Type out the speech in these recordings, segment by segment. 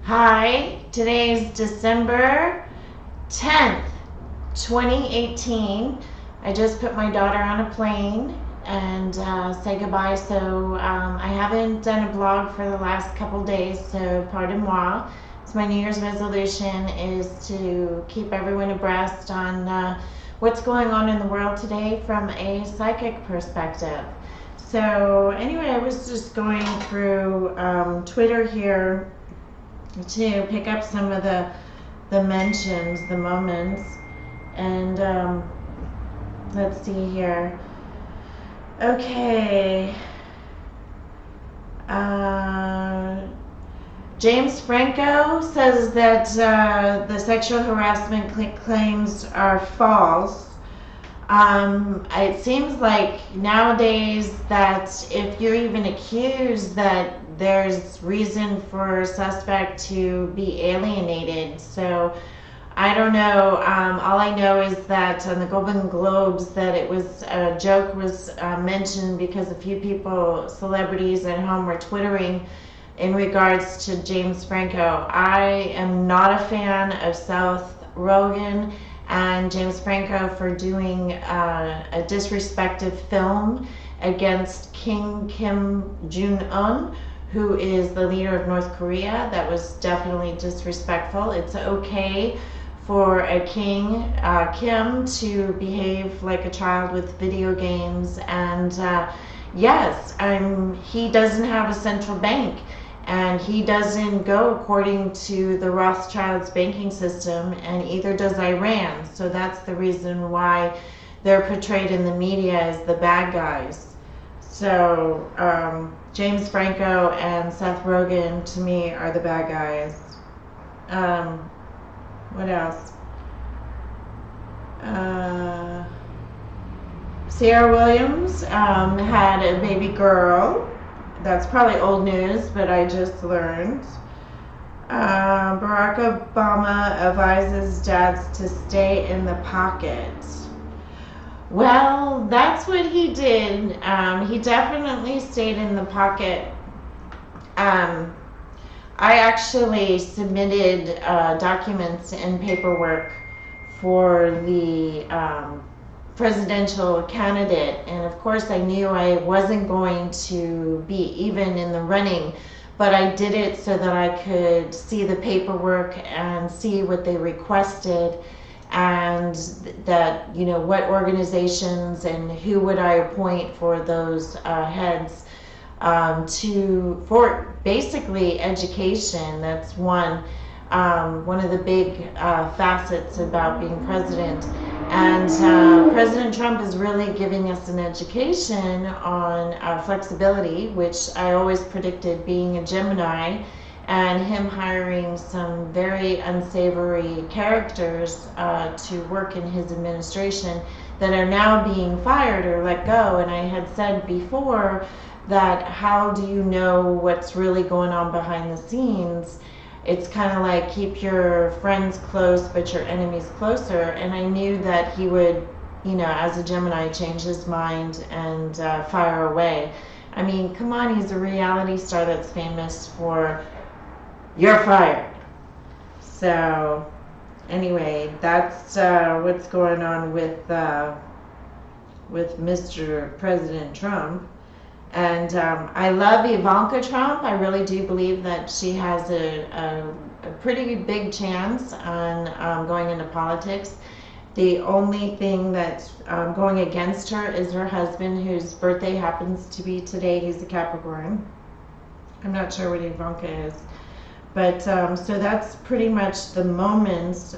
Hi, today's December 10th, 2018. I just put my daughter on a plane and say goodbye. So I haven't done a blog for the last couple days, so pardon moi. So my New Year's resolution is to keep everyone abreast on what's going on in the world today from a psychic perspective. So anyway, I was just going through Twitter here to pick up some of the mentions, the moments, and let's see here. Okay. James Franco says that the sexual harassment claims are false. It seems like nowadays that if you're even accused, that there's reason for a suspect to be alienated. So I don't know. All I know is that on the Golden Globes that it was a joke was mentioned because a few people, celebrities at home, were twittering in regards to James Franco. I am not a fan of Seth Rogen and James Franco for doing a disrespectful film against King Kim Jong-un, who is the leader of North Korea. That was definitely disrespectful. It's okay for a king, Kim, to behave like a child with video games. And yes, he doesn't have a central bank, and he doesn't go according to the Rothschilds banking system, and either does Iran. So that's the reason why they're portrayed in the media as the bad guys. So James Franco and Seth Rogen, to me, are the bad guys. What else? Sierra Williams had a baby girl. That's probably old news, but I just learned. Barack Obama advises dads to stay in the pocket. Well, that's what he did. He definitely stayed in the pocket. I actually submitted documents and paperwork for the presidential candidate, and of course I knew I wasn't going to be even in the running, but I did it so that I could see the paperwork and see what they requested, and that, you know, what organizations and who would I appoint for those heads for basically education. That's one of the big facets about being president. And President Trump is really giving us an education on flexibility, which I always predicted, being a Gemini, and him hiring some very unsavory characters to work in his administration that are now being fired or let go. And I had said before that how do you know what's really going on behind the scenes? It's kind of like keep your friends close but your enemies closer. And I knew that he would, you know, as a Gemini, change his mind and fire away. I mean, come on, he's a reality star that's famous for "you're fired." So anyway, that's what's going on with Mr. President Trump. And I love Ivanka Trump. I really do believe that she has a pretty big chance on going into politics. The only thing that's going against her is her husband, whose birthday happens to be today. He's a Capricorn. I'm not sure what Ivanka is. But so that's pretty much the moments.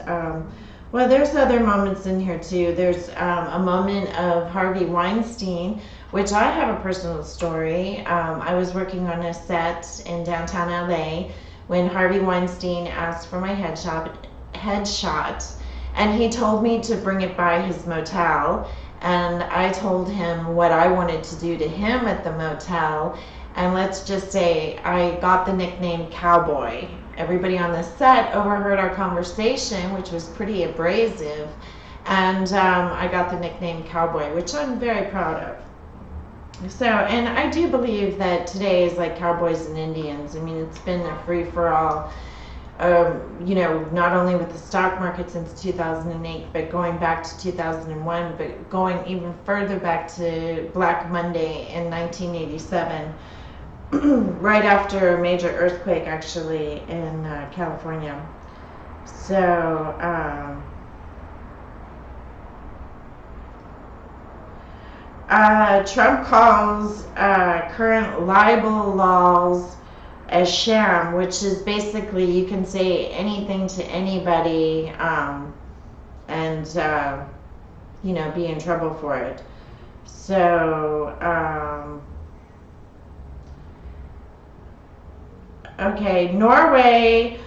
Well, there's other moments in here too. There's a moment of Harvey Weinstein, which I have a personal story. I was working on a set in downtown LA when Harvey Weinstein asked for my headshot, and he told me to bring it by his motel, and I told him what I wanted to do to him at the motel, and let's just say I got the nickname Cowboy. Everybody on the set overheard our conversation, which was pretty abrasive, and I got the nickname Cowboy, which I'm very proud of. So, and I do believe that today is like cowboys and Indians. I mean, it's been a free-for-all. you know, not only with the stock market since 2008, but going back to 2001, but going even further back to Black Monday in 1987, right after a major earthquake, actually, in California. So, Trump calls current libel laws a sham, which is basically you can say anything to anybody, and you know, be in trouble for it. So okay, Norway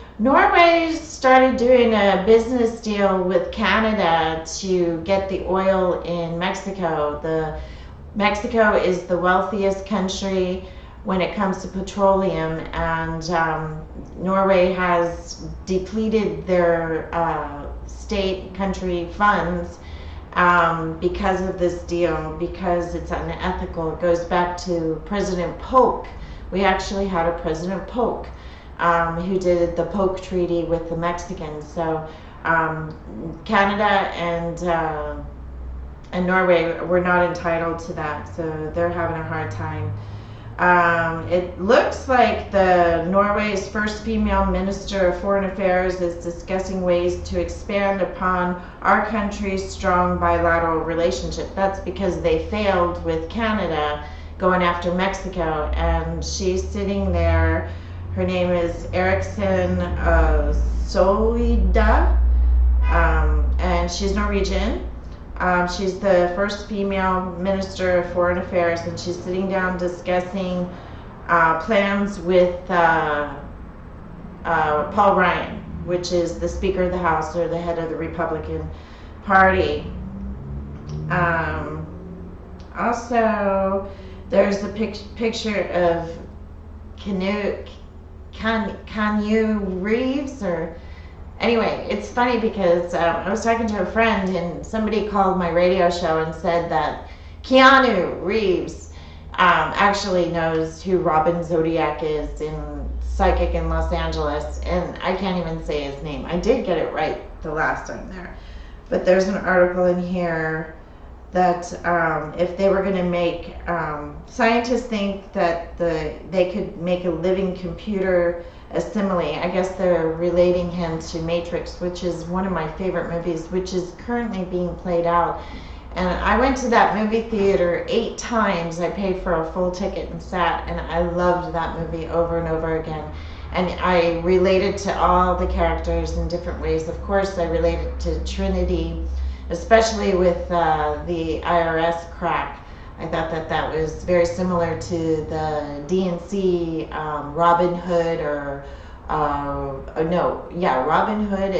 started doing a business deal with Canada to get the oil in Mexico. Mexico is the wealthiest country when it comes to petroleum, and Norway has depleted their state country funds because of this deal, because it's unethical. It goes back to President Polk. We actually had a President Polk who did the Polk Treaty with the Mexicans. So Canada and Norway were not entitled to that, so they're having a hard time. It looks like Norway's first female Minister of Foreign Affairs is discussing ways to expand upon our country's strong bilateral relationship. That's because they failed with Canada going after Mexico, and she's sitting there. Her name is Eriksson Solida, and she's Norwegian. She's the first female Minister of Foreign Affairs, and she's sitting down discussing plans with Paul Ryan, which is the Speaker of the House or the head of the Republican Party. Also, there's a picture of Keanu Reeves, or anyway, it's funny because I was talking to a friend, and somebody called my radio show and said that Keanu Reeves actually knows who Robin Zodiac is, psychic in Los Angeles, and I can't even say his name. I did get it right the last time there, but there's an article in here that if they were going to make, scientists think that they could make a living computer assimilate. I guess they're relating him to Matrix, which is one of my favorite movies, which is currently being played out. And I went to that movie theater 8 times. I paid for a full ticket and sat, and I loved that movie over and over again. And I related to all the characters in different ways. Of course, I related to Trinity, especially with the IRS crack. I thought that was very similar to the DNC Robin Hood, or Robin Hood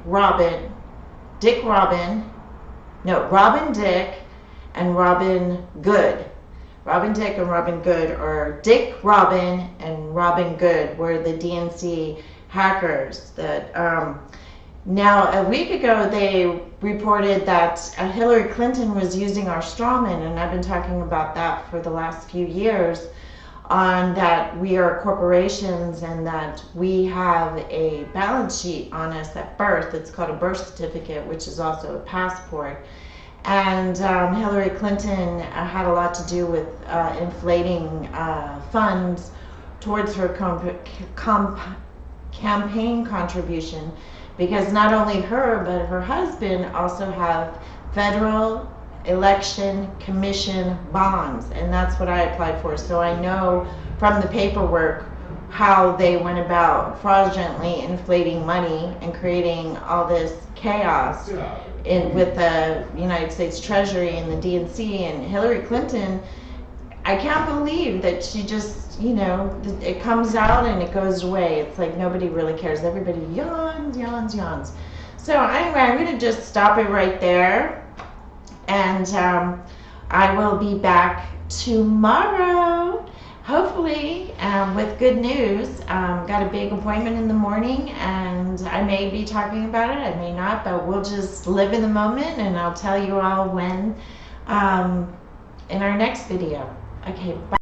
Robin Dick and Robin Good. Robin Dick and Robin Good, or Dick Robin and Robin Good, were the DNC hackers that now a week ago they reported that Hillary Clinton was using our strawman, and I've been talking about that for the last few years, on that we are corporations and that we have a balance sheet on us at birth. It's called a birth certificate, which is also a passport. And Hillary Clinton had a lot to do with inflating funds towards her campaign contribution, because not only her but her husband also have federal election commission bonds, and that's what I applied for. So I know from the paperwork how they went about fraudulently inflating money and creating all this chaos with the United States Treasury and the DNC. And Hillary Clinton, I can't believe that she just, it comes out and it goes away. It's like nobody really cares. Everybody yawns. So anyway, I'm going to just stop it right there. And I will be back tomorrow, hopefully, with good news. Got a big appointment in the morning, and I may be talking about it, I may not, but we'll just live in the moment, and I'll tell you all when in our next video. Okay, bye.